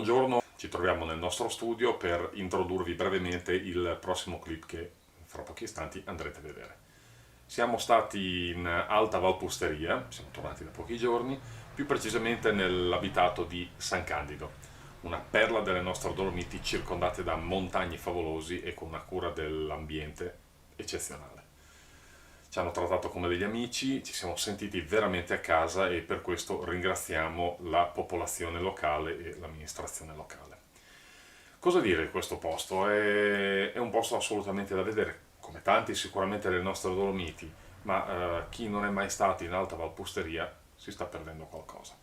Buongiorno, ci troviamo nel nostro studio per introdurvi brevemente il prossimo clip che fra pochi istanti andrete a vedere. Siamo stati in Alta Valpusteria, siamo tornati da pochi giorni, più precisamente nell'abitato di San Candido, una perla delle nostre Dolomiti circondate da montagni favolosi e con una cura dell'ambiente eccezionale. Ci hanno trattato come degli amici, ci siamo sentiti veramente a casa e per questo ringraziamo la popolazione locale e l'amministrazione locale. Cosa dire di questo posto? È un posto assolutamente da vedere, come tanti sicuramente delle nostre Dolomiti, ma chi non è mai stato in Alta Valpusteria si sta perdendo qualcosa.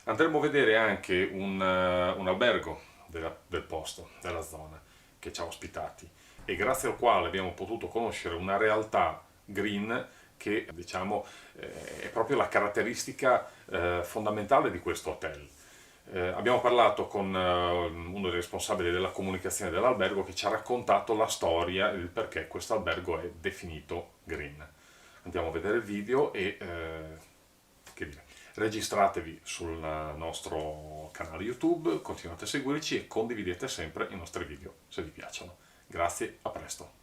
Andremo a vedere anche un albergo del posto, della zona, che ci ha ospitati e grazie al quale abbiamo potuto conoscere una realtà green che diciamo è proprio la caratteristica fondamentale di questo hotel. Abbiamo parlato con uno dei responsabili della comunicazione dell'albergo che ci ha raccontato la storia e il perché questo albergo è definito green. Andiamo a vedere il video e che dire, registratevi sul nostro canale YouTube, continuate a seguirci e condividete sempre i nostri video se vi piacciono. Grazie, a presto.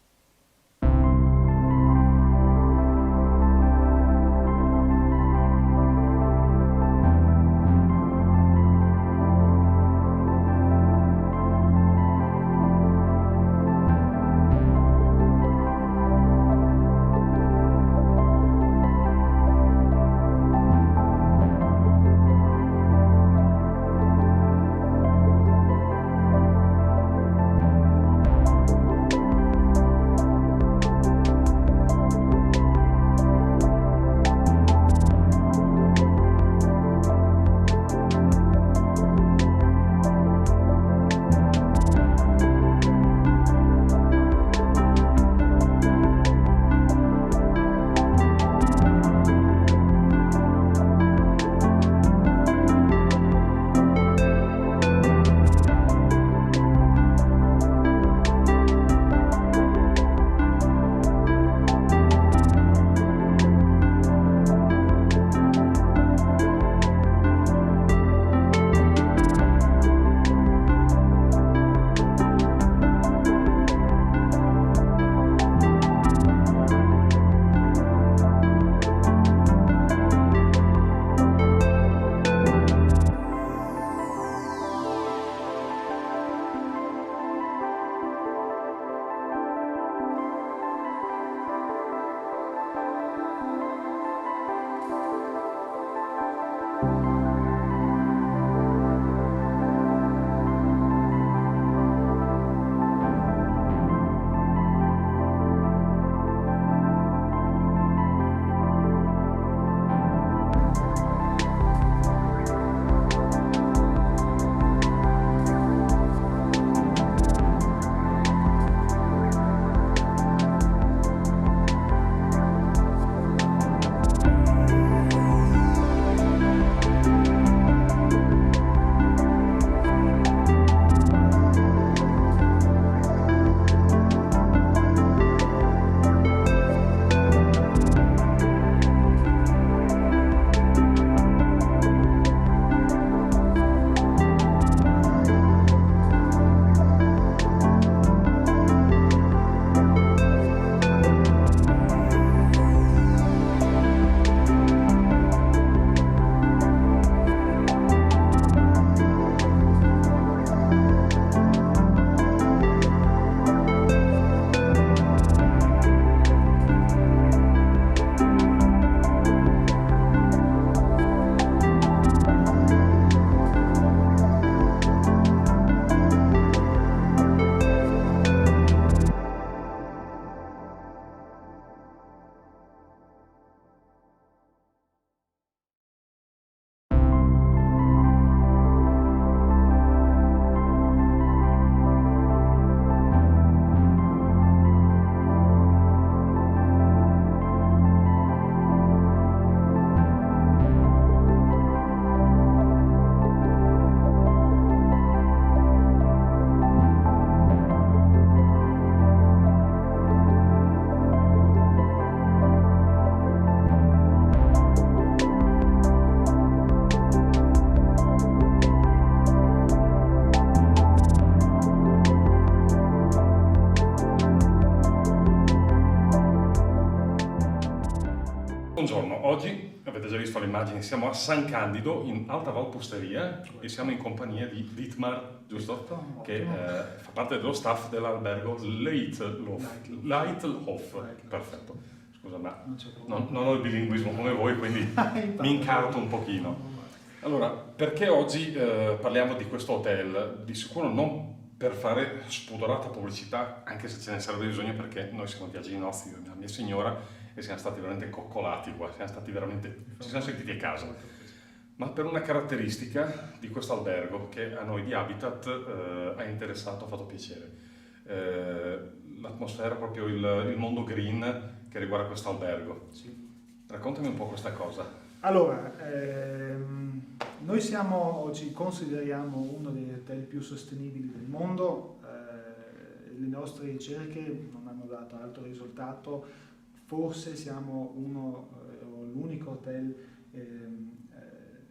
visto le immagini, siamo a San Candido, in Alta Valpusteria, e siamo in compagnia di Dietmar, giusto? Che fa parte dello staff dell'albergo Leithof. Perfetto. Scusa, ma non ho il bilinguismo come voi, quindi mi incarto un pochino. Allora, perché oggi parliamo di questo hotel? Di sicuro non per fare spudorata pubblicità, anche se ce ne sarebbe bisogno, perché noi siamo viaggi nostri, la mia signora, e siamo stati veramente coccolati qua, ci siamo sentiti a casa. Ma per una caratteristica di questo albergo che a noi di Habitat ha interessato, ha fatto piacere. L'atmosfera, proprio il mondo green che riguarda questo albergo. Sì. Raccontami un po' questa cosa. Allora, noi ci consideriamo uno degli hotel più sostenibili del mondo. Le nostre ricerche non hanno dato altro risultato. Forse siamo l'unico hotel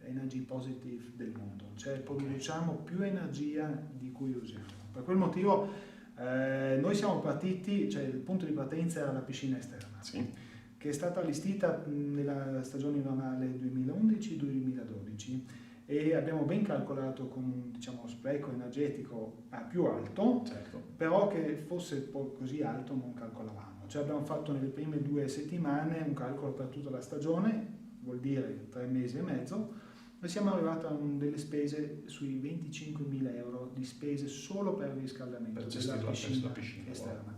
energy positive del mondo, cioè produciamo più energia di cui usiamo. Per quel motivo noi siamo partiti, cioè il punto di partenza era la piscina esterna, Sì. che è stata allestita nella stagione invernale 2011-2012 e abbiamo ben calcolato con un spreco energetico più alto, Certo. però che fosse così alto non calcolavamo. Cioè abbiamo fatto nelle prime 2 settimane un calcolo per tutta la stagione, vuol dire 3 mesi e mezzo, e siamo arrivati a delle spese sui 25.000 euro di spese solo per il riscaldamento della piscina esterna.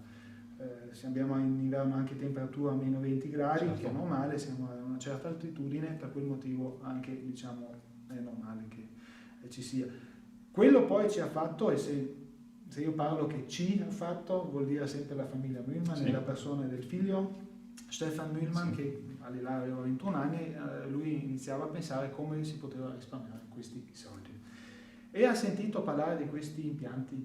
Se abbiamo in inverno anche temperatura a meno 20 gradi, certo, che è normale, siamo a una certa altitudine, per quel motivo anche è normale che ci sia. Quello poi ci ha fatto, e se io parlo che ci ha fatto, vuol dire sempre la famiglia Mühlmann, sì, nella persona del figlio Stefan Mühlmann, sì, che all'età aveva 21 anni, lui iniziava a pensare come si poteva risparmiare questi soldi. E ha sentito parlare di questi impianti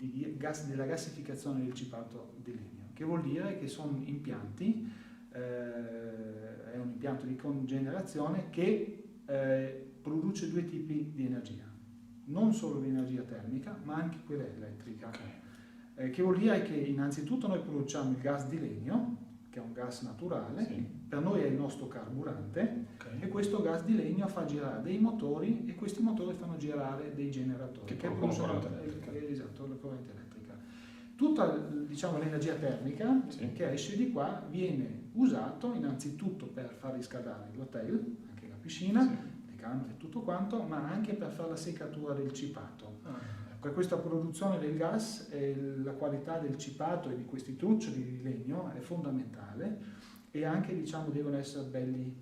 della gassificazione del cipato di legno, che vuol dire che sono impianti, è un impianto di cogenerazione che produce 2 tipi di energia. Non solo l'energia termica, ma anche quella elettrica. Okay. Che vuol dire che innanzitutto noi produciamo il gas di legno, che è un gas naturale, sì, per noi è il nostro carburante, okay, e questo gas di legno fa girare dei motori e questi motori fanno girare dei generatori che producono la corrente elettrica. Tutta l'energia termica, sì, che esce di qua viene usato innanzitutto per far riscaldare l'hotel, anche la piscina, sì, e tutto quanto, ma anche per fare la seccatura del cipato. Per questa produzione del gas la qualità del cipato e di questi truccioli di legno è fondamentale, e anche devono essere belli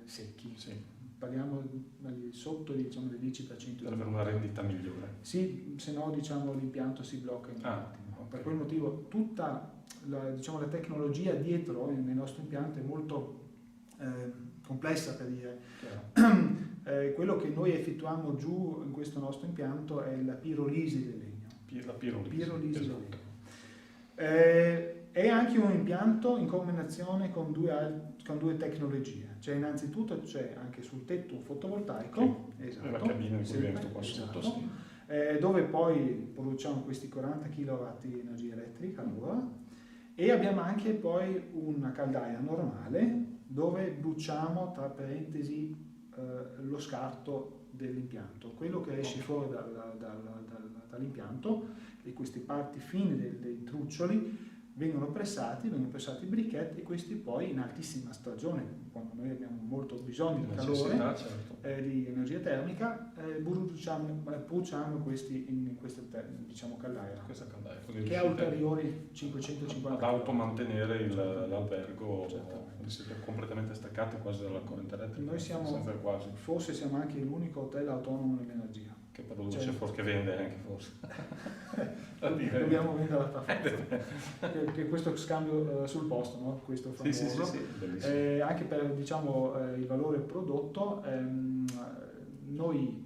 secchi. Sì. Parliamo sotto del 10%. Per avere una rendita migliore. Sì, se no l'impianto si blocca in un attimo. Okay. Per quel motivo tutta la tecnologia dietro nel nostro impianto è molto complessa, per dire. Quello che noi effettuiamo giù in questo nostro impianto è la pirolisi del legno. La pirolisi, esatto, del legno. È anche un impianto in combinazione con due tecnologie. Cioè, innanzitutto c'è anche sul tetto un fotovoltaico, esatto, la cabina di cui viene qua sotto, esatto, sì, dove poi produciamo questi 40 kW di energia elettrica all'ora, e abbiamo anche poi una caldaia normale dove bruciamo, tra parentesi, lo scarto dell'impianto, quello che esce fuori dall'impianto, e queste parti fine dei truccioli vengono pressati briquette, e questi poi in altissima stagione, quando noi abbiamo molto bisogno di calore, certo, di energia termica, bruciamo questi in questa caldaia, che ha ulteriori 550 ad automantenere l'albergo. Siete completamente staccati quasi dalla corrente elettrica. Noi forse siamo anche l'unico hotel autonomo nell'energia. Che produce, che vende anche forse. Dobbiamo vendere per forza. che questo scambio sul posto, no? Questo famoso. Sì. Anche per il valore prodotto, noi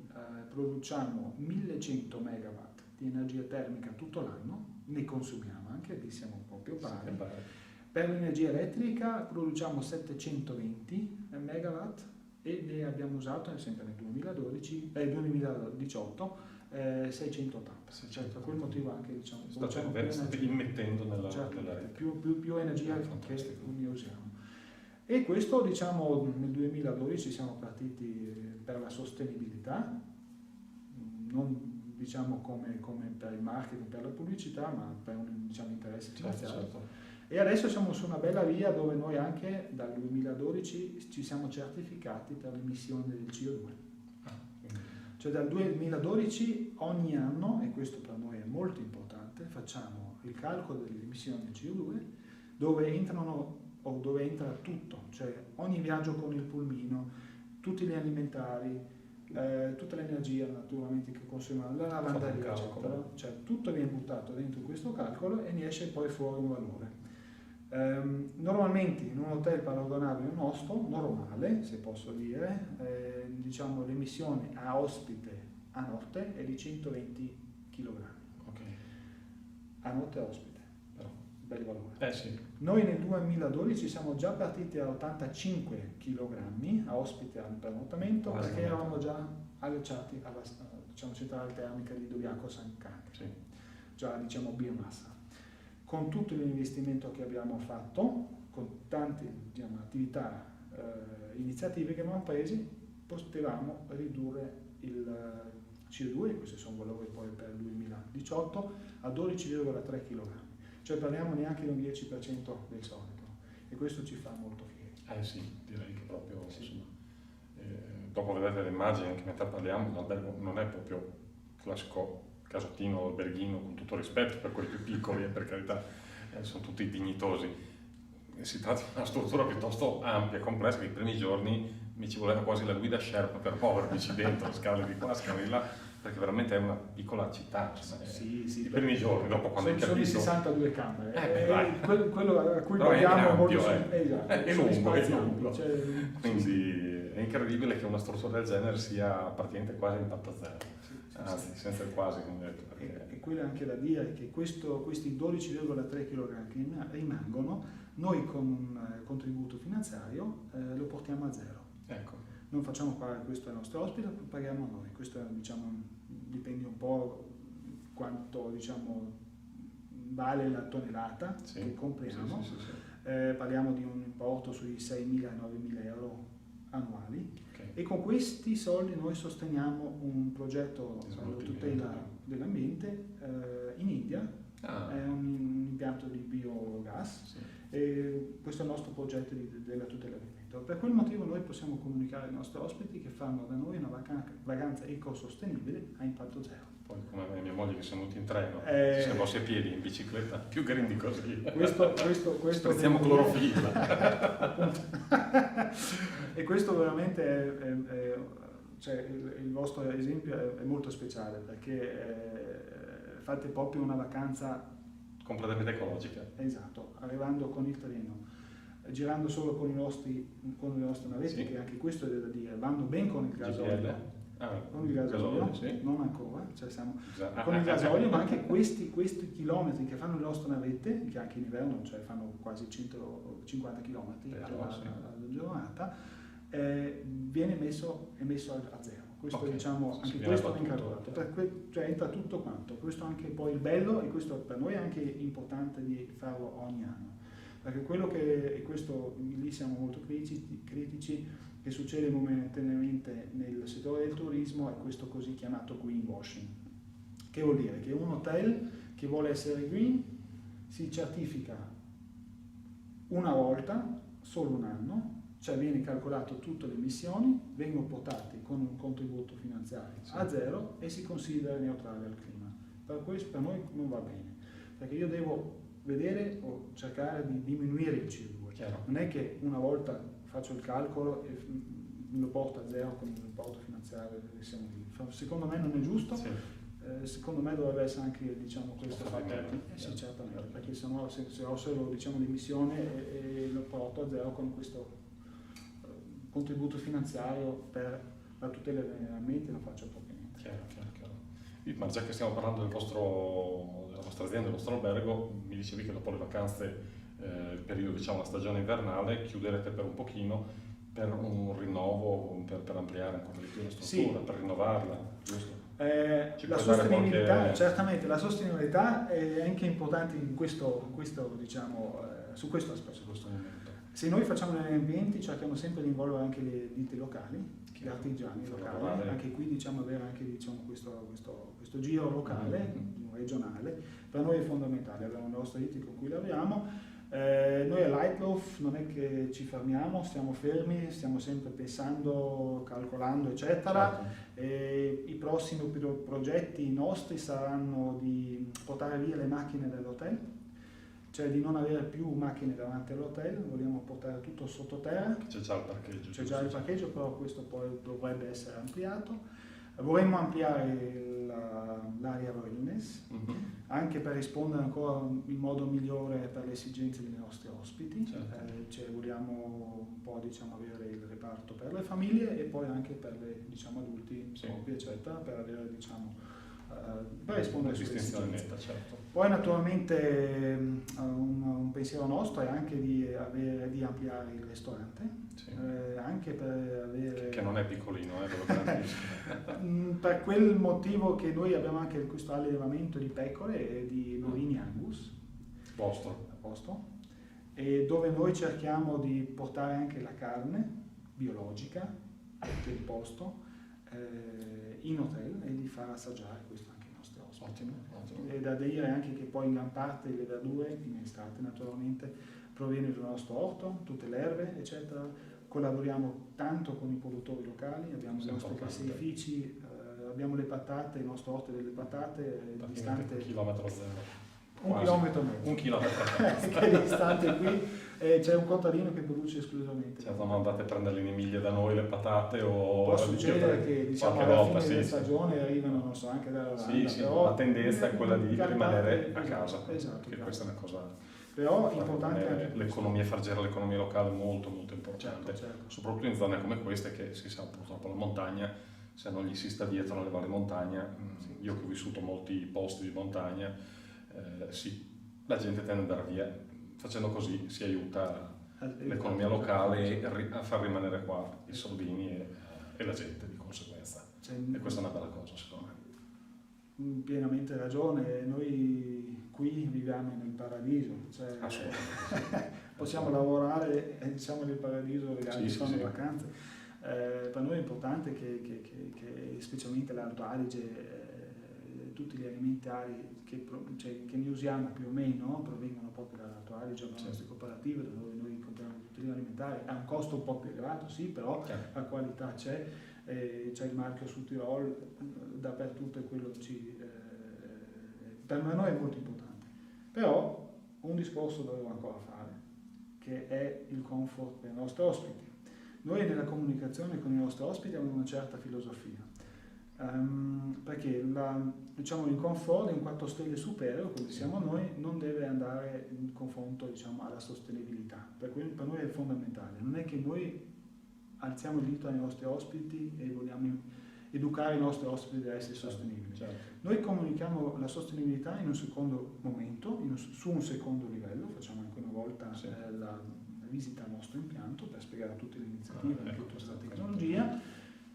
produciamo 1100 megawatt di energia termica tutto l'anno, ne consumiamo anche, lì siamo un po' più pari. Per l'energia elettrica produciamo 720 megawatt e ne abbiamo usato, sempre nel 2018, 680. Cioè, per quel motivo anche state immettendo nella più energia che ne usiamo. E questo, diciamo, nel 2012 siamo partiti per la sostenibilità, non diciamo come per il marketing, per la pubblicità, ma per un, diciamo, interesse finanziario. Certo. E adesso siamo su una bella via dove noi anche dal 2012 ci siamo certificati per l'emissione del CO2. Cioè dal 2012 ogni anno, e questo per noi è molto importante, facciamo il calcolo delle emissioni del CO2 dove entrano o dove entra tutto, cioè ogni viaggio con il pulmino, tutti gli alimentari, tutta l'energia naturalmente che consumiamo, la lavanderia, eccetera, cioè tutto viene buttato dentro questo calcolo e ne esce poi fuori un valore. Normalmente in un hotel paragonabile al nostro, normale se posso dire, diciamo l'emissione a ospite a notte è di 120 kg. Okay. A notte ospite, però, bel valore. Sì. Noi nel 2012 siamo già partiti a 85 kg a ospite al pernottamento perché eravamo già allacciati alla, diciamo, centrale termica di Doviaco San Canque, Sì. già diciamo biomassa. Con tutto l'investimento che abbiamo fatto, con tante, diciamo, attività, iniziative che abbiamo presi, potevamo ridurre il CO2, questi sono valori poi per il 2018, a 12,3 kg. Cioè parliamo neanche di un 10% del solito e questo ci fa molto fieri. Sì, direi che proprio sì. Insomma, dopo vedete le immagini anche mentre parliamo, l'albergo non è proprio classico casottino o alberghino, con tutto rispetto per quelli più piccoli e per carità sono tutti dignitosi. Si tratta di una struttura piuttosto ampia e complessa che i primi giorni mi ci voleva quasi la guida Sherpa per muovermici dentro, scale di qua, scale di là, perché veramente è una piccola città. Sì, i primi giorni, dopo quando hai capito... Sono 62 camere, quello a cui paghiamo molto esatto, è lungo, è lungo. Cioè, quindi è incredibile che una struttura del genere sia appartenente quasi a impatto zero. Anzi, senza il quasi, come detto. Perché... E quello è anche da dire che questi 12,3 kg che rimangono, noi con un contributo finanziario lo portiamo a zero. Ecco. Non facciamo pagare questo ai nostri ospiti, lo paghiamo noi. Questo diciamo, dipende un po' quanto diciamo, vale la tonnellata che compriamo. Sì. Parliamo di un importo sui 6.000 e 9.000 euro annuali. E con questi soldi noi sosteniamo un progetto di tutela dell'ambiente in India, è un impianto di biogas, e questo è il nostro progetto della tutela dell'ambiente. Per quel motivo noi possiamo comunicare ai nostri ospiti che fanno da noi una vacanza ecosostenibile a impatto zero. Poi come mia moglie che siamo venuti in treno, siamo mossi a piedi in bicicletta, più grandi di così. Questo Spezziamo clorofilla. E questo veramente cioè, il vostro esempio è molto speciale perché fate proprio una vacanza completamente ecologica. Esatto, arrivando con il treno, girando solo con le nostre navette, che anche questo è da dire, vanno ben con il gasolio. Con il gasolio, sì. Non ancora, cioè siamo con il gasolio, ma anche questi chilometri che fanno le nostre navette, che anche in inverno cioè fanno quasi 150 km alla giornata, viene messo a zero. Questo diciamo, anche questo è incalcolato, cioè entra tutto quanto. Questo è anche poi il bello e questo per noi è anche importante di farlo ogni anno. Perché quello che, e questo lì siamo molto critici, che succede momentaneamente nel settore del turismo è questo così chiamato greenwashing. Che vuol dire? Che un hotel che vuole essere green si certifica una volta, solo un anno, cioè viene calcolato tutte le emissioni, vengono portate con un contributo finanziario a zero e si considera neutrale al clima. Per noi non va bene, perché io devo vedere o cercare di diminuire il CO2. Chiaro. Non è che una volta faccio il calcolo e lo porto a zero con l'importo finanziario che siamo lì. Secondo me non è giusto, secondo me dovrebbe essere anche diciamo, questo fatto. Sì, certamente, perché sennò se ho solo diciamo, l'emissione e lo porto a zero con questo contributo finanziario per la tutela dell'ambiente non faccio proprio niente. Chiaro. Ma già che stiamo parlando della vostra azienda, del vostro albergo, mi dicevi che dopo le vacanze, il periodo, diciamo la stagione invernale, chiuderete per un pochino per un rinnovo, per ampliare ancora di più la struttura, per rinnovarla, giusto? La sostenibilità, certamente, la sostenibilità è anche importante in questo diciamo, su questo aspetto. Su questo momento. Se noi facciamo degli eventi cerchiamo sempre di involvere anche le ditte locali, gli artigiani locali, anche qui diciamo avere anche questo giro locale, regionale, per noi è fondamentale, abbiamo le nostre ditte con cui lavoriamo. Noi a Lightloaf non è che ci fermiamo, stiamo fermi, stiamo sempre pensando, calcolando eccetera. I prossimi progetti nostri saranno di portare via le macchine dall'hotel, cioè di non avere più macchine davanti all'hotel, vogliamo portare tutto sottoterra. C'è già il parcheggio. C'è già il parcheggio, però questo poi dovrebbe essere ampliato. Vorremmo ampliare l'area wellness, anche per rispondere ancora in modo migliore per le esigenze dei nostri ospiti. Cioè vogliamo un po' diciamo, avere il reparto per le famiglie e poi anche per le diciamo, adulti propri, eccetera, per avere diciamo, per rispondere alle esigenze. Poi naturalmente un pensiero nostro è anche di ampliare il ristorante, anche per avere... Che non è piccolino, ve lo garantisco. Per quel motivo che noi abbiamo anche questo allevamento di pecore e di bovini Angus. Posto. E dove noi cerchiamo di portare anche la carne biologica del posto in hotel e di far assaggiare questo anche ai nostri ospiti. E da dire anche che poi in gran parte le verdure, in estate naturalmente, proviene dal nostro orto, tutte le erbe, eccetera. Collaboriamo tanto con i produttori locali, abbiamo i nostri casserifici, abbiamo le patate, il nostro orto delle patate distante... Chilometro zero. Un chilometro e mezzo. Un chilometro e mezzo. Che è distante qui, c'è un contadino che produce esclusivamente. Certo, non andate a prenderle in Emilia da noi le patate o... Può succedere che diciamo alla fine della stagione arrivano, non so, anche dalla Olanda, però la tendenza è quella di rimanere a casa. Esatto. Che questa è una cosa... Però è importante anche l'economia, far girare l'economia locale è molto molto importante, certo. Soprattutto in zone come queste che si sa purtroppo la montagna, se non gli si sta dietro nelle varie montagne, io che ho vissuto molti posti di montagna, la gente tende ad andare via, facendo così si aiuta l'economia locale a far rimanere qua i soldini e la gente di conseguenza, e questa è una bella cosa secondo me. Pienamente ragione, noi qui viviamo nel paradiso, cioè possiamo lavorare e siamo nel paradiso, le altre sono le vacanze. Per noi è importante che specialmente l'Alto Adige, tutti gli alimentari che ne usiamo più o meno provengono proprio dall'Alto Adige, dalle nostre cooperative dove noi compriamo tutti gli alimentari, ha un costo un po' più elevato, sì, però la qualità c'è il marchio Sud Tirol, dappertutto e quello per noi è molto importante. Però un discorso dovevo ancora fare, che è il comfort dei nostri ospiti. Noi nella comunicazione con i nostri ospiti abbiamo una certa filosofia, perché il comfort di un 4 stelle superiore, come siamo noi, non deve andare in confronto alla sostenibilità. Per noi è fondamentale. Non è che noi alziamo il dito ai nostri ospiti e vogliamo educare i nostri ospiti ad essere sostenibili. Noi comunichiamo la sostenibilità in un secondo momento, su un secondo livello, facciamo anche una volta la visita al nostro impianto per spiegare tutte le iniziative, anche tutta questa tecnologia,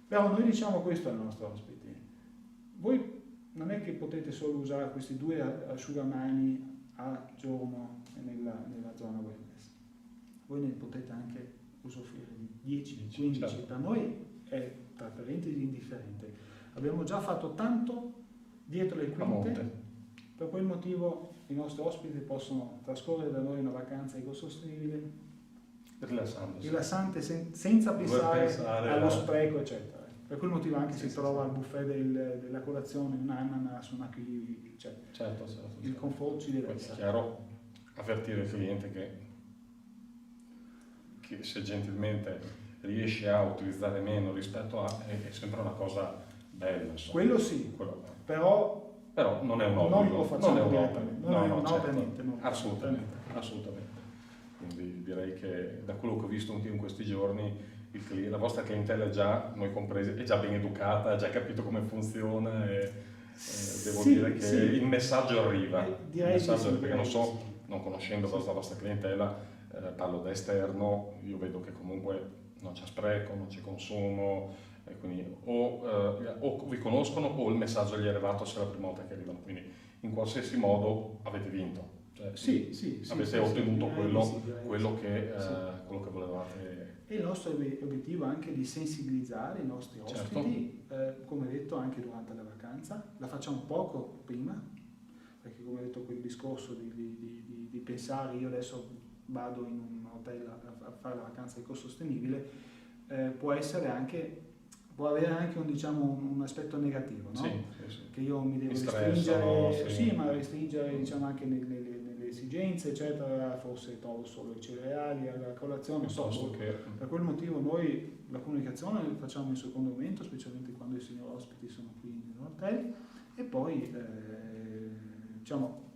però noi diciamo questo ai nostri ospiti: voi non è che potete solo usare questi 2 asciugamani a giorno nella zona wellness, voi ne potete anche usufruire di 10, 15, per noi è tra parentesi indifferente. Abbiamo già fatto tanto dietro le quinte, per quel motivo i nostri ospiti possono trascorrere da noi una vacanza ecosostenibile, rilassante senza pensare allo spreco, eccetera. Per quel motivo anche si trova al buffet della colazione un ananas, una kiwi, certo. Il comfort ci deve essere. È chiaro, avvertire il cliente che se gentilmente riesce a utilizzare meno rispetto è sempre una cosa bella. Quello sì, però non è un obbligo. Non lo facciamo direttamente, per niente. Assolutamente. Quindi direi che da quello che ho visto anche in questi giorni la vostra clientela noi compresi, è già ben educata, ha già capito come funziona e devo dire che il messaggio arriva. Perché non conoscendo la vostra clientela, parlo da esterno, io vedo che comunque non c'è spreco, non c'è consumo, e quindi o vi conoscono o il messaggio gli è arrivato se è la prima volta che arrivano, quindi in qualsiasi modo avete vinto. Cioè, Sì, sì, sì, avete sì, ottenuto sì, quello, sì, direi quello sì. che, Sì. quello che volevate. E il nostro obiettivo è anche di sensibilizzare i nostri Certo. ospiti, come detto, anche durante la vacanza. La facciamo poco prima, perché come detto quel discorso di pensare io adesso vado in un hotel a fare la vacanza ecosostenibile, può essere anche, può avere anche un, diciamo, un aspetto negativo, Sì, no? sì, sì. Che io mi devo Mi stressano, restringere, sì. sì, ma restringere diciamo anche nelle esigenze, eccetera, forse trovo solo i cereali alla colazione, non so. Piuttosto che... Per quel motivo noi la comunicazione la facciamo in secondo momento, specialmente quando i signori ospiti sono qui nell'hotel, e poi diciamo,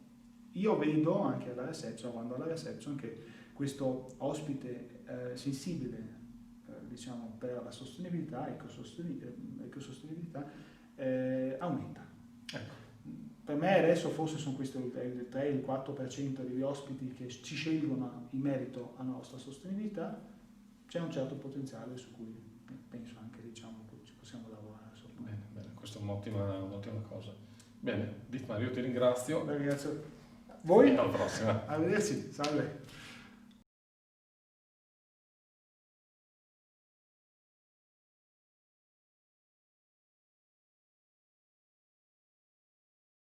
io vedo anche alla reception, quando alla reception, che questo ospite sensibile diciamo, per la sostenibilità, ecosostenibilità, aumenta. Ecco. Per me adesso forse sono questo il 3, il 4% degli ospiti che ci scelgono in merito alla nostra sostenibilità. C'è un certo potenziale su cui penso anche diciamo, ci possiamo lavorare. Insomma. Bene, bene, questa è un'ottima cosa. Bene, Dietmar, io ti ringrazio. Beh, grazie a voi. Alla prossima. Arrivederci, salve.